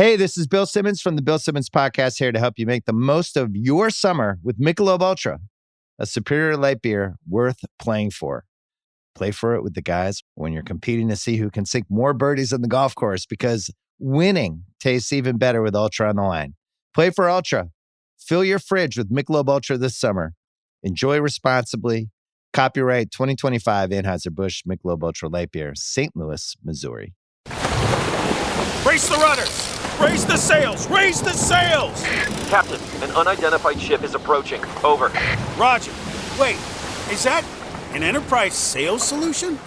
Hey, this is Bill Simmons from the Bill Simmons Podcast, here to help you make the most of your summer with Michelob Ultra, a superior light beer worth playing for. Play for it with the guys when you're competing to see who can sink more birdies on the golf course, because winning tastes even better with Ultra on the line. Play for Ultra. Fill your fridge with Michelob Ultra this summer. Enjoy responsibly. Copyright 2025 Anheuser-Busch Michelob Ultra Light Beer, St. Louis, Missouri. Brace the rudders! Raise the sails! Raise the sails! Captain, an unidentified ship is approaching. Over. Roger. Wait, is that an enterprise sales solution?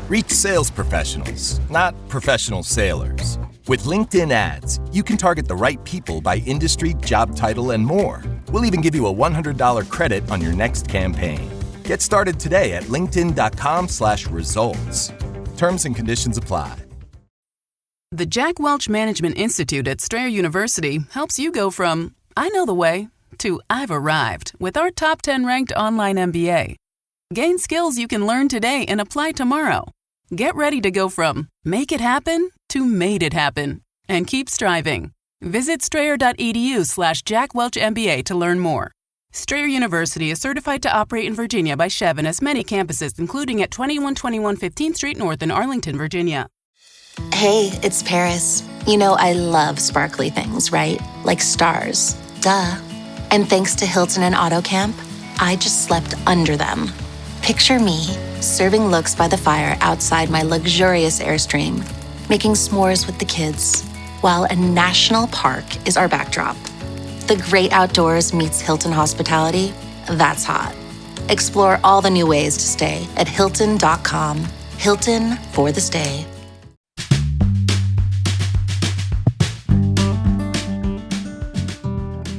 Reach sales professionals, not professional sailors. With LinkedIn ads, you can target the right people by industry, job title, and more. We'll even give you a $100 credit on your next campaign. Get started today at linkedin.com/results. Terms and conditions apply. The Jack Welch Management Institute at Strayer University helps you go from, I know the way, to I've arrived with our top 10 ranked online MBA. Gain skills you can learn today and apply tomorrow. Get ready to go from make it happen to made it happen, and keep striving. Visit strayer.edu/Jack Welch MBA to learn more. Strayer University is certified to operate in Virginia by Chev and has many campuses, including at 2121 15th Street North in Arlington, Virginia. Hey, it's Paris. You know I love sparkly things, right? Like stars. Duh. And thanks to Hilton and AutoCamp, I just slept under them. Picture me, serving looks by the fire outside my luxurious Airstream, making s'mores with the kids, while a national park is our backdrop. The great outdoors meets Hilton hospitality. That's hot. Explore all the new ways to stay at Hilton.com. Hilton for the stay.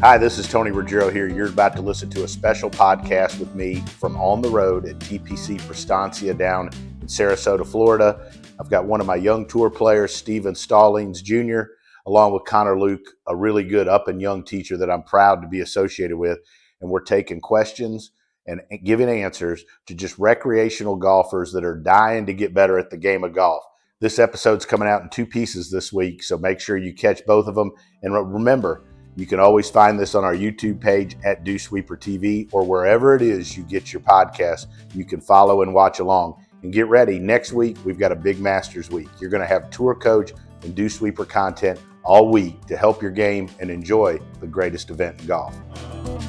Hi, this is Tony Ruggiero here. You're about to listen to a special podcast with me from on the road at TPC Prestancia down in Sarasota, Florida. I've got one of my young tour players, Stephen Stallings Jr., along with Connor Luke, a really good up and young teacher that I'm proud to be associated with. And we're taking questions and giving answers to just recreational golfers that are dying to get better at the game of golf. This episode's coming out in 2 pieces this week, so make sure you catch both of them. And remember, you can always find this on our YouTube page at DewsweeperTV, or wherever it is you get your podcast. You can follow and watch along. And get ready, next week we've got a big Masters week. You're going to have tour coach and Dew Sweeper content all week to help your game and enjoy the greatest event in golf.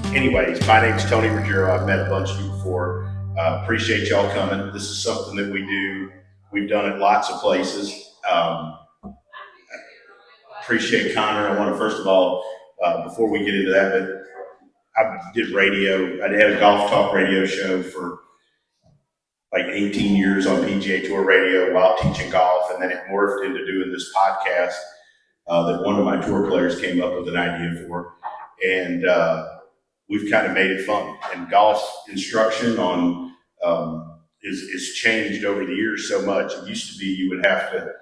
Anyways, my name's Tony Ruggiero. I've met a bunch of you before. Appreciate y'all coming. This is something that we do. We've done it lots of places. Appreciate Connor. I want to first of all, before we get into that, but I did radio. I had a golf talk radio show for like 18 years on PGA Tour radio while teaching golf, and then it morphed into doing this podcast that one of my tour players came up with an idea for, and we've kind of made it fun. And golf instruction on is changed over the years so much. It used to be you would have to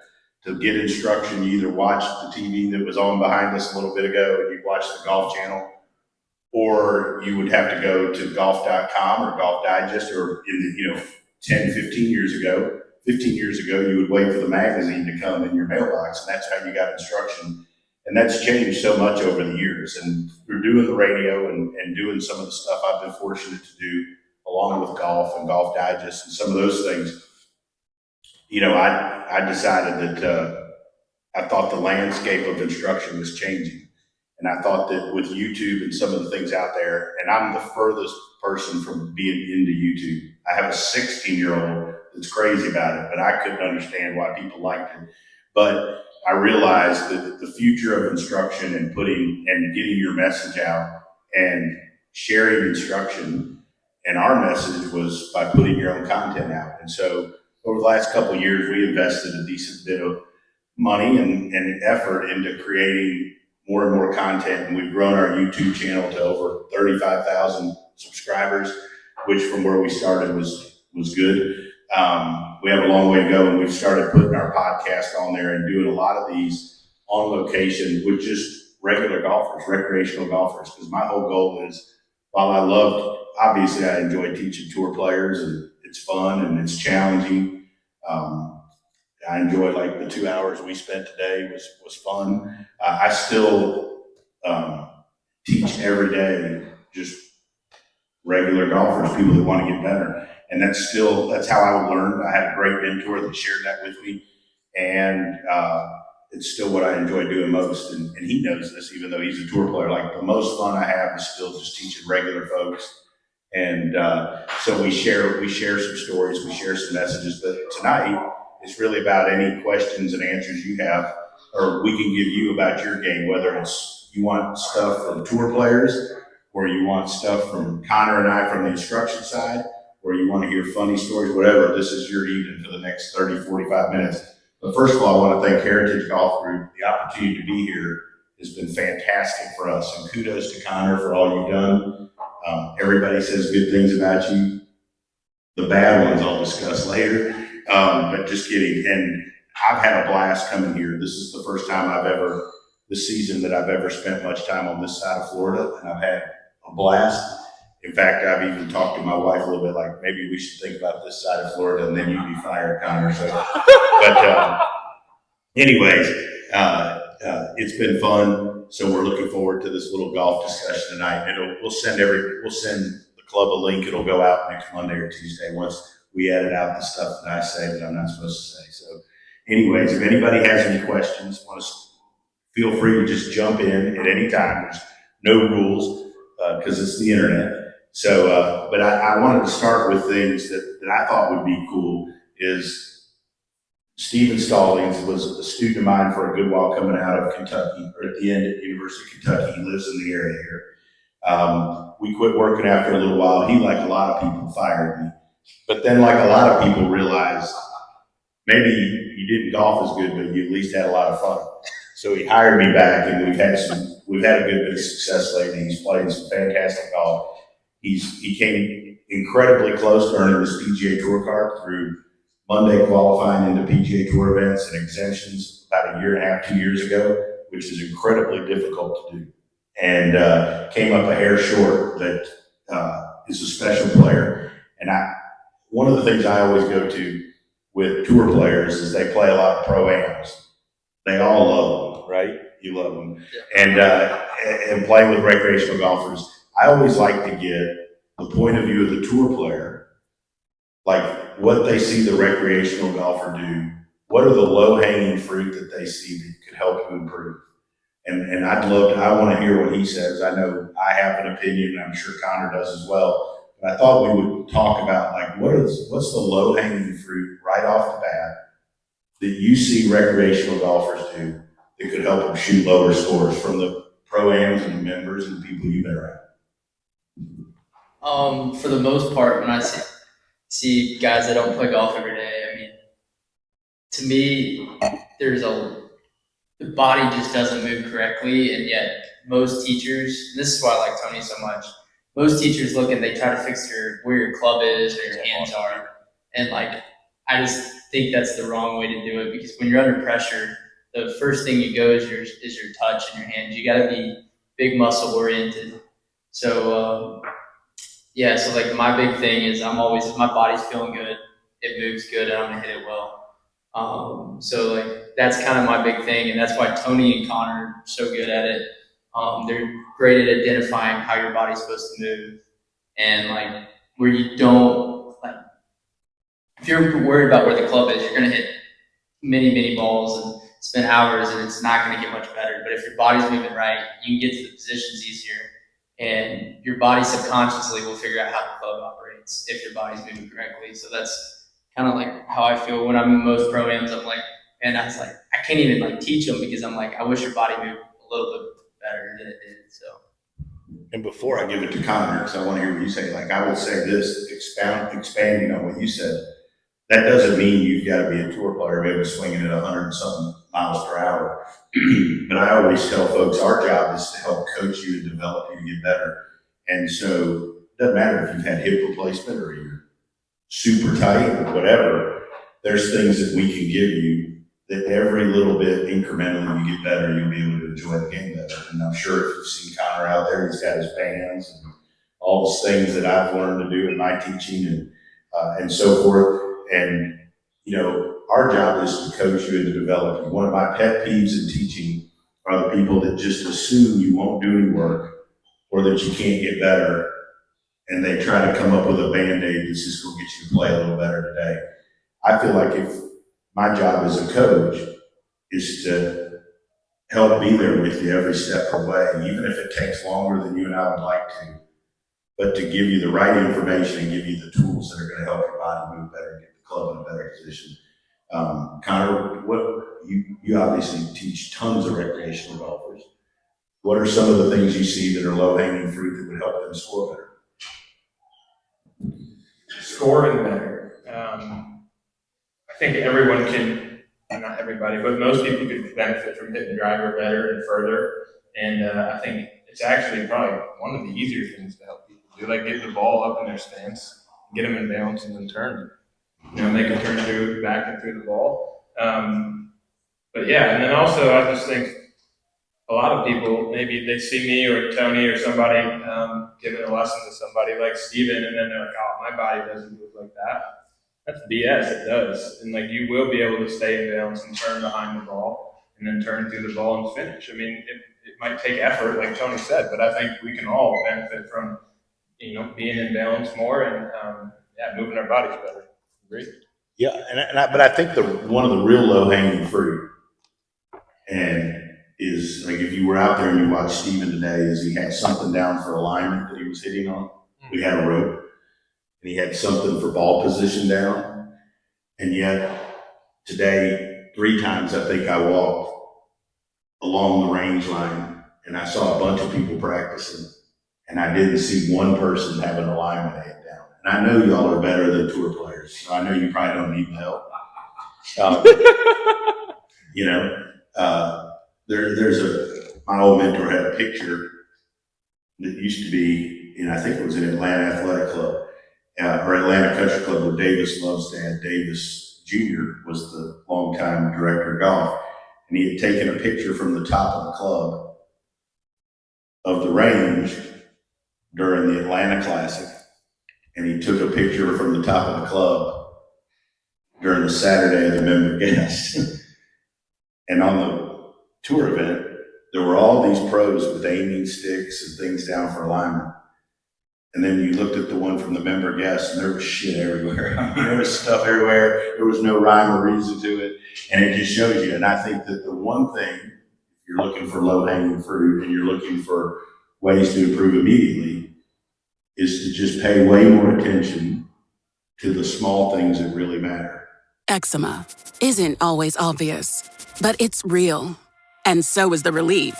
get instruction, you either watch the TV that was on behind us a little bit ago and you'd watch the Golf Channel, or you would have to go to golf.com or Golf Digest, or 15 years ago, you would wait for the magazine to come in your mailbox, and that's how you got instruction. And that's changed so much over the years. And we're doing the radio and doing some of the stuff I've been fortunate to do along with golf and Golf Digest and some of those things. I decided that I thought the landscape of instruction was changing. And I thought that with YouTube and some of the things out there, and I'm the furthest person from being into YouTube. I have a 16-year-old that's crazy about it, but I couldn't understand why people liked it. But I realized that the future of instruction and getting your message out and sharing instruction, and our message was by putting your own content out. And so over the last couple of years, we invested a decent bit of money and effort into creating more and more content. And we've grown our YouTube channel to over 35,000 subscribers, which from where we started was good. We have a long way to go, and we've started putting our podcast on there and doing a lot of these on location with just regular golfers, recreational golfers. Because my whole goal is, while obviously I enjoy teaching tour players, and it's fun and it's challenging. I enjoyed like the 2 hours we spent today was fun. I still teach every day, just regular golfers, people that want to get better. And that's how I learned. I had a great mentor that shared that with me. And it's still what I enjoy doing most. And he knows this, even though he's a tour player. Like the most fun I have is still just teaching regular folks. And so we share some stories, we share some messages. But tonight is really about any questions and answers you have, or we can give you about your game, whether it's you want stuff from tour players, or you want stuff from Connor and I from the instruction side, or you want to hear funny stories, whatever. This is your evening for the next 30, 45 minutes. But first of all, I want to thank Heritage Golf Group. The opportunity to be here has been fantastic for us. And kudos to Connor for all you've done. Everybody says good things about you. The bad ones I'll discuss later. But just kidding. And I've had a blast coming here. This is the first time this season that I've ever spent much time on this side of Florida. And I've had a blast. In fact, I've even talked to my wife a little bit, like maybe we should think about this side of Florida, and then you'd be fired, Connor. So, but anyways, it's been fun. So we're looking forward to this little golf discussion tonight. We'll send the club a link. It'll go out next Monday or Tuesday once we edit out the stuff that I say that I'm not supposed to say. So, anyways, if anybody has any questions, feel free to just jump in at any time. There's no rules because it's the internet. So, but I wanted to start with things that I thought would be cool. Is Stephen Stallings was a student of mine for a good while coming out of Kentucky, or at the end at the University of Kentucky. He lives in the area here. We quit working after a little while. He, like a lot of people, fired me. But then, like a lot of people, realized maybe you didn't golf as good, but you at least had a lot of fun. So he hired me back, and we've had a good bit of success lately. He's playing some fantastic golf. He came incredibly close to earning his PGA Tour card through Monday qualifying into PGA Tour events and exemptions about a year and a half, 2 years ago, which is incredibly difficult to do. And came up a hair short. That is a special player. And one of the things I always go to with tour players is they play a lot of pro-ams. They all love them, right? You love them. Yeah. And playing with recreational golfers, I always like to get the point of view of the tour player, like what they see the recreational golfer do. What are the low-hanging fruit that they see that could help you improve? And I want to hear what he says. I know I have an opinion, and I'm sure Connor does as well. But I thought we would talk about like what's the low-hanging fruit right off the bat that you see recreational golfers do that could help them shoot lower scores from the pro-ams and the members and the people you've been around? For the most part, when I see guys that don't play golf every day, I mean, to me, the body just doesn't move correctly, and yet most teachers, this is why I like Tony so much, most teachers look and they try to fix where your club is or your hands are, and like, I just think that's the wrong way to do it, because when you're under pressure, the first thing you go is your touch and your hands. You got to be big muscle oriented. So, yeah, so like my big thing is if my body's feeling good, it moves good, and I'm gonna hit it well. So like that's kind of my big thing, and that's why Tony and Connor are so good at it. They're great at identifying how your body's supposed to move, and like where you don't like. If you're worried about where the club is, you're gonna hit many balls and spend hours, and it's not gonna get much better. But if your body's moving right, you can get to the positions easier. And your body subconsciously will figure out how the club operates if your body's moving correctly. So that's kind of like how I feel when I'm in most pro-ams. I'm like, and I was like, I can't even like teach them, because I'm like, I wish your body moved a little bit better than it did. So. And before I give it to Connor, because I want to hear what you say, like I would say this, expanding on what you said, that doesn't mean you've got to be a tour player, maybe swinging at 100 and something miles per hour. But I always tell folks our job is to help coach you and develop you to get better. And so it doesn't matter if you've had hip replacement or you're super tight or whatever, there's things that we can give you that every little bit incrementally you get better, you'll be able to enjoy the game better. And I'm sure if you've seen Connor out there, he's got his bands and all those things that I've learned to do in my teaching and so forth. And, you know, our job is to coach you and to develop you. One of my pet peeves in teaching are the people that just assume you won't do any work or that you can't get better, and they try to come up with a Band-Aid that's just going to get you to play a little better today. I feel like if my job as a coach is to help be there with you every step of the way, even if it takes longer than you and I would like to, but to give you the right information and give you the tools that are going to help your body move better and get the club in a better position. Connor, you obviously teach tons of recreational golfers. What are some of the things you see that are low-hanging fruit that would help them score better? Scoring better. I think everyone can, not everybody, but most people could benefit from hitting driver better and further. And I think it's actually probably one of the easier things to help people do, like get the ball up in their stance, get them in balance, and then turn it. You know, they can turn through, back and through the ball. But yeah, and then also I just think a lot of people, maybe they see me or Tony or somebody giving a lesson to somebody like Stephen, and then they're like, oh, my body doesn't move like that. That's BS, it does. And like, you will be able to stay in balance and turn behind the ball and then turn through the ball and finish. I mean, it might take effort, like Tony said, but I think we can all benefit from, you know, being in balance more and moving our bodies better. Agree? Yeah, but I think one of the real low-hanging fruit, and is like if you were out there and you watched Stephen today, is he had something down for alignment that he was hitting on. We had a rope, and he had something for ball position down. And yet today, 3 times I think I walked along the range line, and I saw a bunch of people practicing, and I didn't see one person have an alignment head down. And I know y'all are better than tour players, so I know you probably don't need my help. You know, my old mentor had a picture that used to be, and I think it was in Atlanta Athletic Club, or Atlanta Country Club, where Davis Love's dad, Davis Jr., was the longtime director of golf. And he had taken a picture from the top of the club of the range during the Atlanta Classic. And he took a picture from the top of the club during the Saturday of the member guest. And on the tour event, there were all these pros with aiming sticks and things down for alignment. And then you looked at the one from the member guest, and there was shit everywhere. I mean, there was stuff everywhere. There was no rhyme or reason to it. And it just shows you. And I think that the one thing, if you're looking for low-hanging fruit and you're looking for ways to improve immediately, is to just pay way more attention to the small things that really matter. Eczema isn't always obvious, but it's real. And so is the relief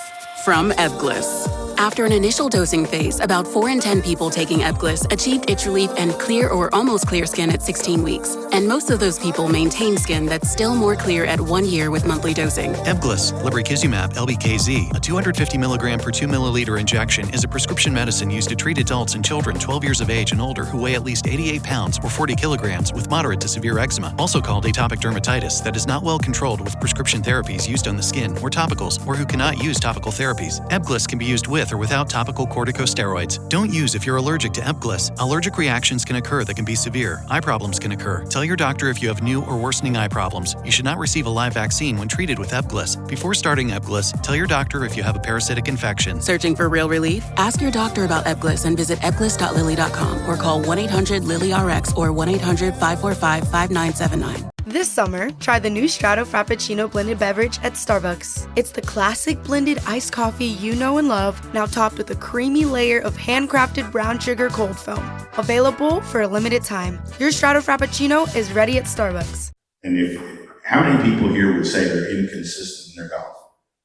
from Ebglyss. After an initial dosing phase, about 4 in 10 people taking Ebglyss achieved itch relief and clear or almost clear skin at 16 weeks. And most of those people maintain skin that's still more clear at 1 year with monthly dosing. Ebglyss, lebrikizumab, LBKZ, a 250 milligram per 2 milliliter injection, is a prescription medicine used to treat adults and children 12 years of age and older who weigh at least 88 pounds or 40 kilograms with moderate to severe eczema, also called atopic dermatitis, that is not well controlled with prescription therapies used on the skin or topicals, or who cannot use topical therapies. Ebglyss can be used with or without topical corticosteroids. Don't use if you're allergic to Ebglyss. Allergic reactions can occur that can be severe. Eye problems can occur. Tell your doctor if you have new or worsening eye problems. You should not receive a live vaccine when treated with Ebglyss. Before starting Ebglyss, tell your doctor if you have a parasitic infection. Searching for real relief? Ask your doctor about Ebglyss and visit ebglyss.lilly.com or call 1-800-LILY-RX or 1-800-545-5979. This summer, try the new Strato Frappuccino blended beverage at Starbucks. It's the classic blended iced coffee you know and love, now topped with a creamy layer of handcrafted brown sugar cold foam. Available for a limited time. Your Strato Frappuccino is ready at Starbucks. And how many people here would say they're inconsistent in their golf?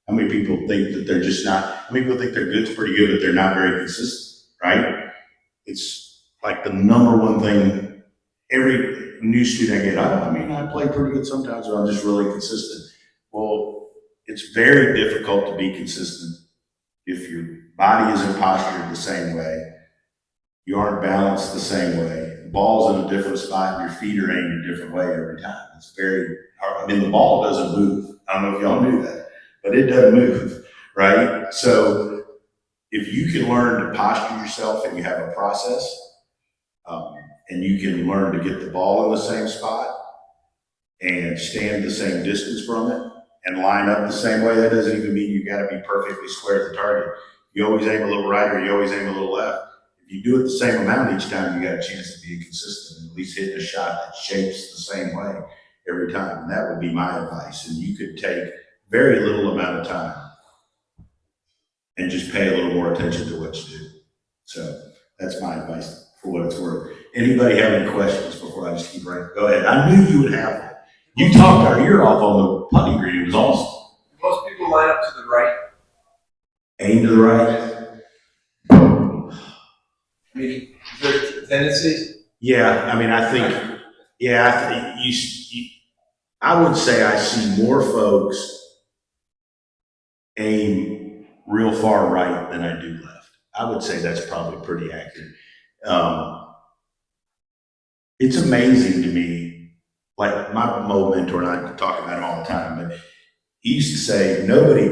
How many people think that they're just not, how many people think they're good's pretty good, but they're not very consistent, right? It's like the number one thing every new student I get, I play pretty good sometimes, but I'm just really consistent. Well, it's very difficult to be consistent if your body isn't postured the same way, you aren't balanced the same way, the ball's in a different spot, and your feet are aimed a different way every time. It's very hard. I mean, the ball doesn't move. I don't know if y'all knew that, but it doesn't move, right? So if you can learn to posture yourself and you have a process, and you can learn to get the ball in the same spot, and stand the same distance from it and line up the same way. That doesn't even mean you got to be perfectly square at the target. You always aim a little right or you always aim a little left. If you do it the same amount each time, you got a chance of being consistent and at least hitting a shot that shapes the same way every time. And that would be my advice. And you could take very little amount of time and just pay a little more attention to what you do. So that's my advice for what it's worth. Anybody have any questions before I just keep writing? Go ahead. I knew you would have one. You talked our ear off on the putting green. It was awesome. Most people line up to the right. Aim to the right. Maybe there's tendencies. Yeah, I mean, I think I would say I see more folks aim real far right than I do left. I would say that's probably pretty accurate. It's amazing to me, like my mentor and I talk about it all the time, but he used to say, nobody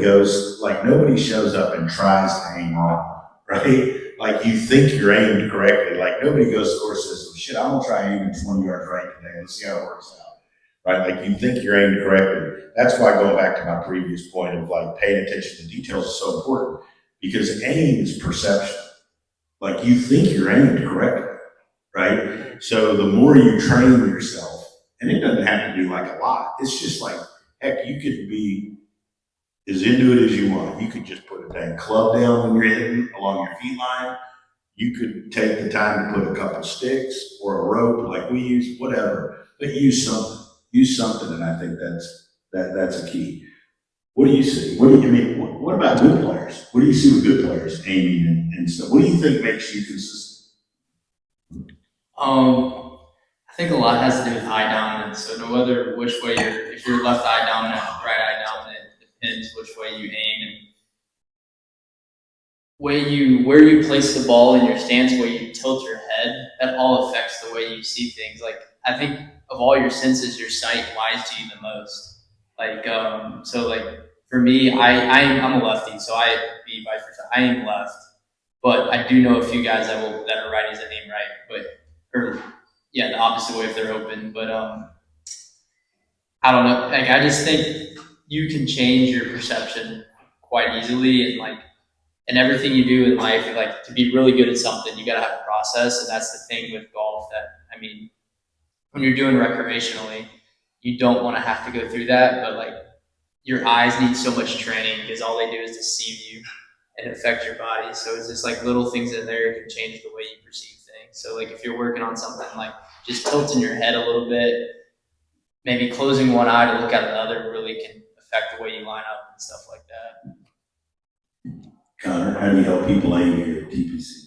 shows up and tries to aim wrong, right? Like you think you're aimed correctly. Like nobody goes to the course and says, well, shit, I'm gonna try aiming 20 yards right today. Let's see how it works out, right? Like you think you're aimed correctly. That's why going back to my previous point of like paying attention to details is so important, because aim is perception. Like you think you're aimed correctly, right? So the more you train yourself, and it doesn't have to be like a lot. It's just like, heck, you could be as into it as you want. You could just put a dang club down when you're hitting along your feet line. You could take the time to put a couple sticks or a rope like we use, whatever, but use something. Use something, and I think that's a key. What do you see? What about good players? What do you see with good players aiming and stuff? What do you think makes you consistent? I think a lot has to do with eye dominance. So no matter which way if you're left eye dominant, right eye dominant, it depends which way you aim and where you place the ball in your stance, where you tilt your head. That all affects the way you see things. Like I think of all your senses, your sight lies to you the most. Like so like for me, I'm a lefty, so I be vice versa. I aim left, but I do know a few guys that are righties that aim right, the opposite way if they're open. But I don't know. Like I just think you can change your perception quite easily, and everything you do in life, like to be really good at something, you gotta have a process, and that's the thing with golf. When you're doing recreationally, you don't want to have to go through that, but like your eyes need so much training because all they do is deceive you and affect your body. So it's just like little things in there can change the way you perceive things. So like if you're working on something like just tilting your head a little bit, maybe closing one eye to look at the other really can affect the way you line up and stuff like that. Connor, how do you help people aim here at TPC?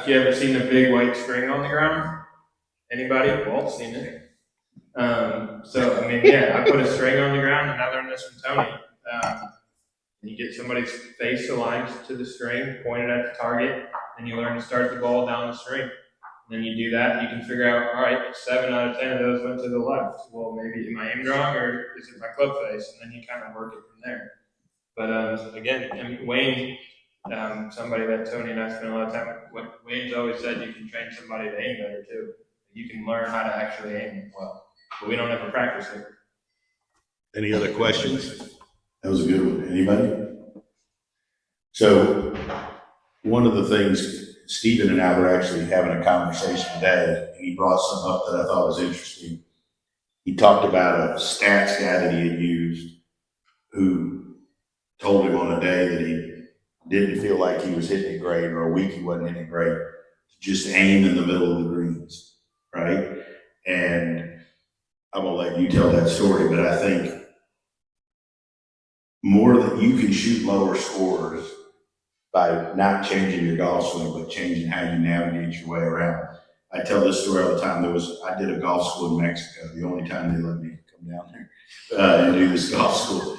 You ever seen a big white string on the ground? Anybody? Walt's seen it. I put a string on the ground, and I learned this from Tony. You get somebody's face aligned to the string, pointed at the target, and you learn to start the ball down the string. And then you do that, you can figure out, all right, 7 out of 10 of those went to the left. Well, maybe am I aimed wrong, or is it my club face? And then you kind of work it from there. But Wayne, somebody that Tony and I spent a lot of time with, Wayne's always said you can train somebody to aim better too. You can learn how to actually aim well, but we don't ever practice it. Any other questions? That was a good one. Anybody? So one of the things, Stephen and I were actually having a conversation today, and he brought something up that I thought was interesting. He talked about a stats guy that he had used who told him on a day that he didn't feel like he was hitting it great, or a week he wasn't hitting it great, to just aim in the middle of the greens, right? And I'm gonna let you tell that story, but I think more that you can shoot lower scores by not changing your golf swing, but changing how you navigate your way around. I tell this story all the time. I did a golf school in Mexico, the only time they let me come down there and do this golf school.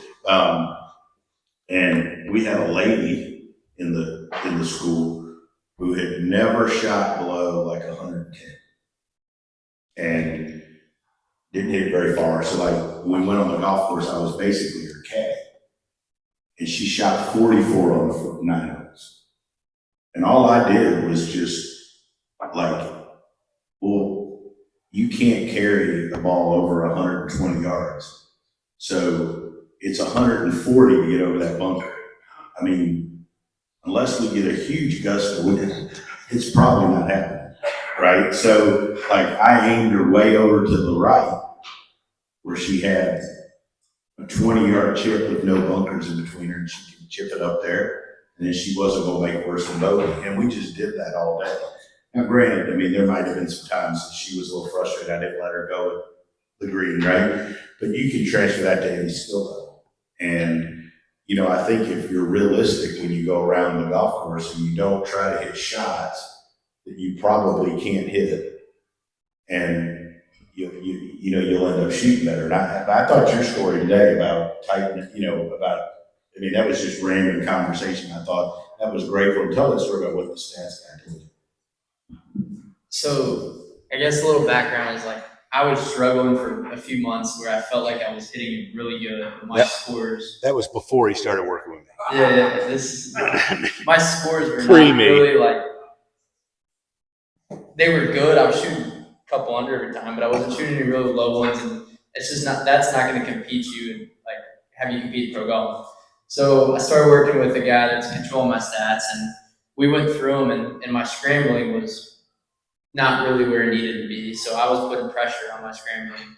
And we had a lady in the school who had never shot below like 110 and didn't hit it very far. So like when we went on the golf course, I was basically her caddy. And she shot 44 on the 9 holes. And all I did was just like, well, you can't carry the ball over 120 yards. So it's 140 to get over that bunker. I mean, unless we get a huge gust of wind, it's probably not happening, right? So like I aimed her way over to the right where she had a 20-yard chip with no bunkers in between her and she could chip it up there. And then she wasn't going to make worse than bogey. And we just did that all day. Now, granted, I mean, there might have been some times that she was a little frustrated. I didn't let her go with the green, right? But you can transfer that to any skill level. And, you know, I think if you're realistic when you go around the golf course and you don't try to hit shots that you probably can't hit, and you'll end up shooting better. And I thought your story today about tightening, I mean, that was just random conversation. I thought that was great for him. Tell us story about what the stats guy did. So I guess a little background is like I was struggling for a few months where I felt like I was hitting really good. My scores. That was before he started working with me. Yeah. My scores were Pre not me. really like they were good. I was shooting a couple under every time, but I wasn't shooting any really low ones, and it's just that's not going to compete you and like have you compete in pro golf. So I started working with a guy that's controlling my stats, and we went through them, and my scrambling was not really where it needed to be. So I was putting pressure on my scrambling.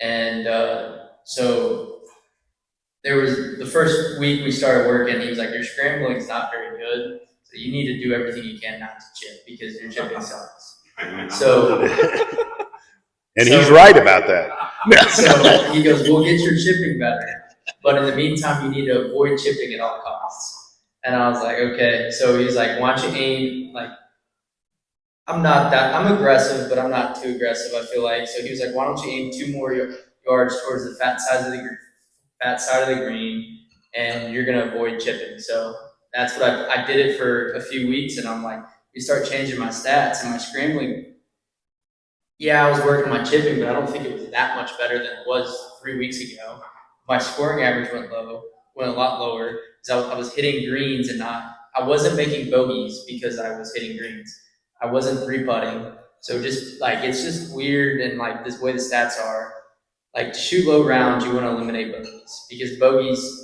And so there was the first week we started working, he was like, your scrambling is not very good. So you need to do everything you can not to chip because your chipping sucks. So and he's right about that. So he goes, we'll get your chipping better. But in the meantime, you need to avoid chipping at all costs. And I was like, okay. So he's like, why don't you aim, like, I'm I'm aggressive, but I'm not too aggressive, I feel like. So he was like, why don't you aim 2 more yards towards the fat side of the green, and you're going to avoid chipping. So that's what I did it for a few weeks, and I'm like, we start changing my stats and my scrambling. Yeah, I was working my chipping, but I don't think it was that much better than it was 3 weeks ago. My scoring average went a lot lower because I was hitting greens and I wasn't making bogeys because I was hitting greens. I wasn't 3-putting. So just like, it's just weird. And like this way the stats are, like to shoot low rounds, you want to eliminate bogeys because bogeys,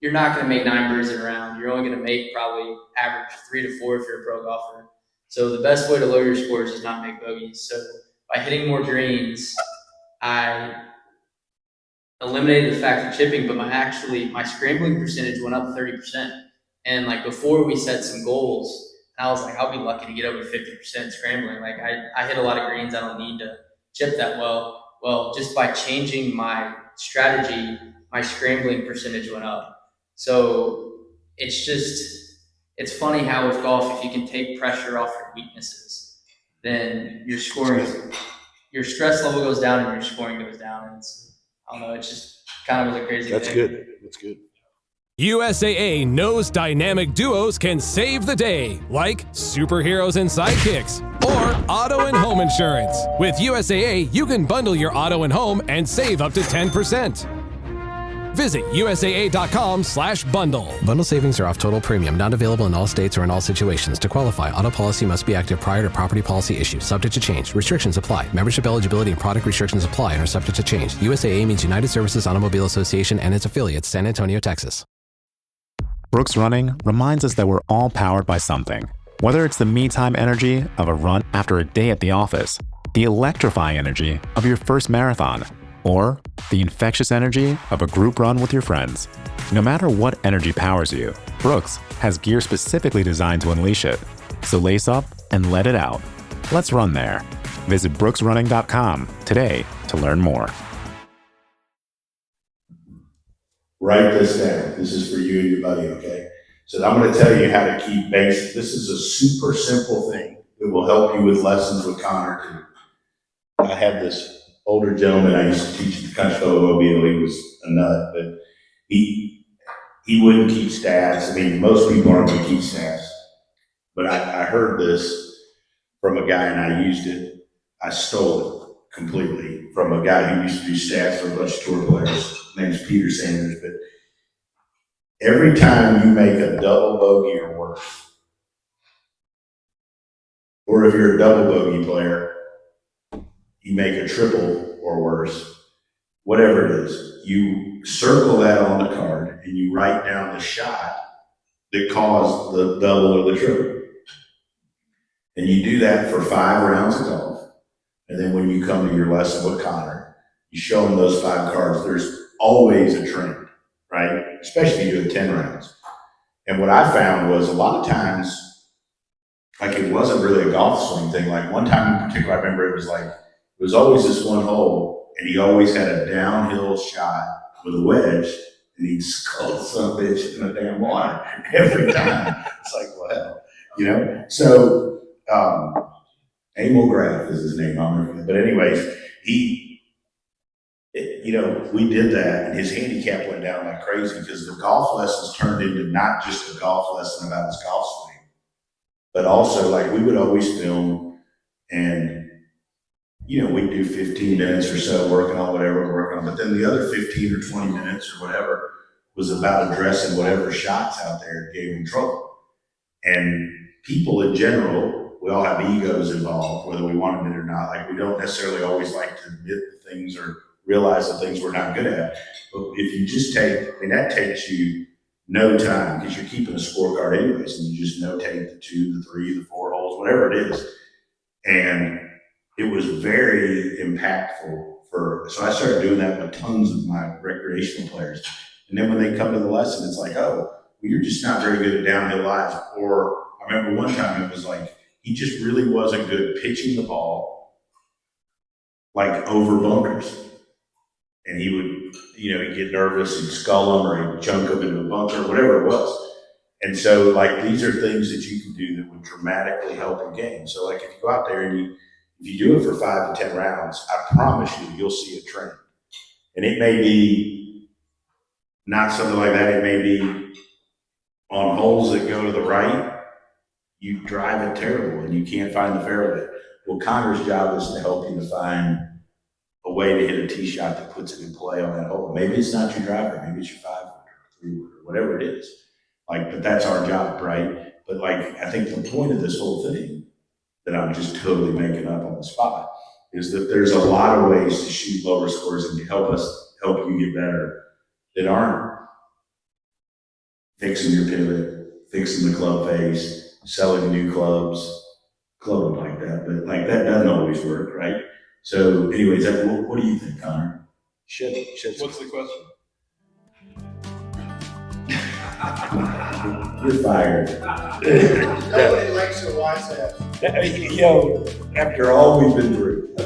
you're not going to make 9 birdies in a round. You're only going to make probably average 3 to 4 if you're a pro golfer. So the best way to lower your scores is not make bogeys. So by hitting more greens, I eliminated the fact of chipping, but my scrambling percentage went up 30%. And like before we set some goals, I was like, I'll be lucky to get over 50% scrambling. Like I hit a lot of greens. I don't need to chip that well. Well, just by changing my strategy, my scrambling percentage went up. So it's funny how with golf, if you can take pressure off your weaknesses, then your stress level goes down and your scoring goes down. And I don't know, it's just kind of was a crazy thing. That's good. That's good. USAA knows dynamic duos can save the day, like superheroes and sidekicks, or auto and home insurance. With USAA, you can bundle your auto and home and save up to 10%. Visit USAA.com/bundle. Bundle savings are off total premium, not available in all states or in all situations. To qualify, auto policy must be active prior to property policy issue, subject to change. Restrictions apply. Membership eligibility and product restrictions apply and are subject to change. USAA means United Services Automobile Association and its affiliates, San Antonio, Texas. Brooks Running reminds us that we're all powered by something. Whether it's the me-time energy of a run after a day at the office, the electrifying energy of your first marathon, or the infectious energy of a group run with your friends. No matter what energy powers you, Brooks has gear specifically designed to unleash it. So lace up and let it out. Let's run there. Visit brooksrunning.com today to learn more. Write this down. This is for you and your buddy, okay? So I'm going to tell you how to keep basic. This is a super simple thing that will help you with lessons with Connor too. I had this older gentleman I used to teach at the country club mobile. He was a nut, but he wouldn't keep stats. I mean, most people aren't going to keep stats. But I heard this from a guy and I used it. I stole it completely from a guy who used to do stats for a bunch of tour players. His name's Peter Sanders. But every time you make a double bogey or worse, or if you're a double bogey player, you make a triple or worse, whatever it is, you circle that on the card and you write down the shot that caused the double or the triple. And you do that for 5 rounds of golf. And then when you come to your lesson with Connor, you show them those 5 cards. There's always a trend, right? Especially if you do 10 rounds. And what I found was a lot of times, like it wasn't really a golf swing thing. Like one time in particular, I remember it was always this one hole, and he always had a downhill shot with a wedge, and he'd skull some bitch in the damn water every time. It's like, well, you know? So, Emil Graf is his name, I remember. But anyways, we did that, and his handicap went down like crazy because the golf lessons turned into not just a golf lesson about his golf swing, but also like we would always film, and we'd do 15 minutes or so working on whatever we're working on, but then the other 15 or 20 minutes or whatever was about addressing whatever shots out there gave him trouble. And people in general, we all have egos involved, whether we want to admit it or not. Like we don't necessarily always like to admit the things or realize the things we're not good at. But if you just that takes you no time because you're keeping a scorecard anyways, and you just notate the 2, the 3, the 4 holes, whatever it is. And it was very impactful so I started doing that with tons of my recreational players. And then when they come to the lesson, it's like, oh, well, you're just not very good at downhill lies. Or I remember one time it was like, he just really wasn't good pitching the ball like over bunkers. And he would, he'd get nervous and skull them or he'd chunk them into a bunker, whatever it was. And so like, these are things that you can do that would dramatically help your game. So like if you go out there and if you do it for 5 to 10 rounds, I promise you'll see a trend. And it may be not something like that. It may be on holes that go to the right, you drive it terrible and you can't find the fairway. Well, Connor's job is to help you to find a way to hit a tee shot that puts it in play on that hole. Maybe it's not your driver, maybe it's your 5-wood or 3-wood or whatever it is. But that's our job, right? But I think the point of this whole thing that I'm just totally making up on the spot is that there's a lot of ways to shoot lower scores and to help you get better that aren't fixing your pivot, fixing the club face, selling new clubs, clubbing like that. But that doesn't always work, right? So anyways, what do you think, Connor? What's the question? You're fired. Nobody likes a wise ass. After all we've been through.